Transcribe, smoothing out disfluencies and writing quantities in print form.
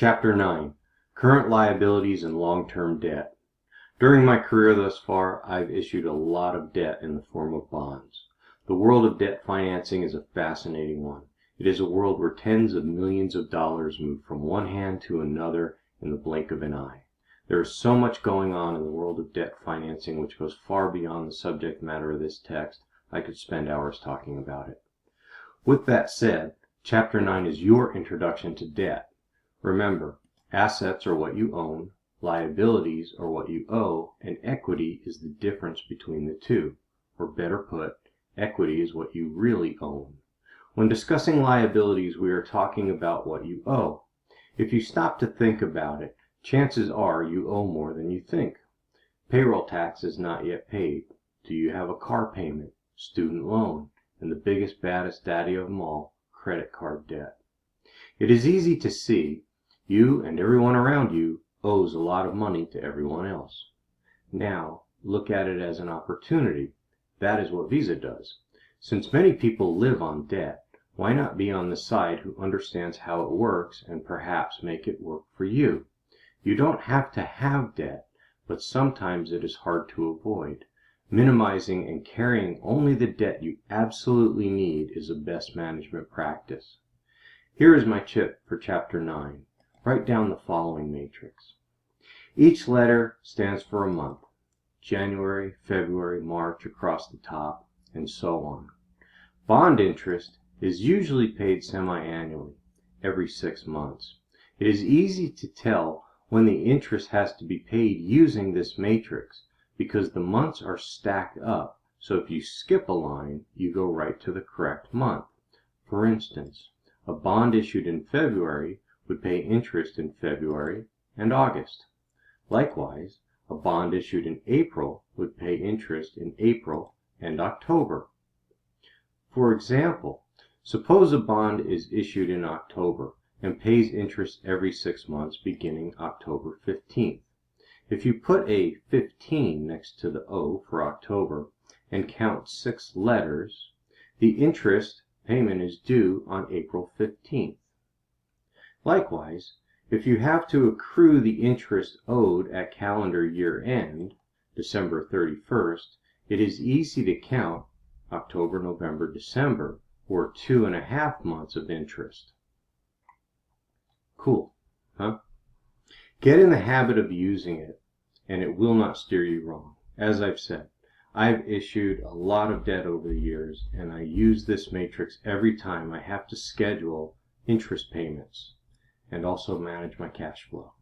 Chapter 9. Current Liabilities and Long-Term Debt. During my career thus far, I've issued a lot of debt in the form of bonds. The world of debt financing is a fascinating one. It is a world where tens of millions of dollars move from one hand to another in the blink of an eye. There is so much going on in the world of debt financing which goes far beyond the subject matter of this text. I could spend hours talking about it. With that said, Chapter 9 is your introduction to debt. Remember, assets are what you own, liabilities are what you owe, and equity is the difference between the two. Or better put, equity is what you really own. When discussing liabilities, we are talking about what you owe. If you stop to think about it, chances are you owe more than you think. Payroll tax is not yet paid. Do you have a car payment, student loan, and the biggest, baddest daddy of them all, credit card debt? It is easy to see you and everyone around you owes a lot of money to everyone else. Now, look at it as an opportunity. That is what Visa does. Since many people live on debt, why not be on the side who understands how it works and perhaps make it work for you? You don't have to have debt, but sometimes it is hard to avoid. Minimizing and carrying only the debt you absolutely need is the best management practice. Here is my tip for Chapter 9. Write down the following matrix. Each letter stands for a month. January, February, March across the top, and so on. Bond interest is usually paid semi-annually, every 6 months. It is easy to tell when the interest has to be paid using this matrix because the months are stacked up, so if you skip a line, you go right to the correct month. For instance, a bond issued in February would pay interest in February and August. Likewise, a bond issued in April would pay interest in April and October. For example, suppose a bond is issued in October and pays interest every 6 months beginning October 15th. If you put a 15 next to the O for October and count 6 letters, the interest payment is due on April 15th. Likewise, if you have to accrue the interest owed at calendar year end, December 31st, it is easy to count October, November, December, or 2.5 months of interest. Cool, huh? Get in the habit of using it, and it will not steer you wrong. As I've said, I've issued a lot of debt over the years, and I use this matrix every time I have to schedule interest payments and also manage my cash flow.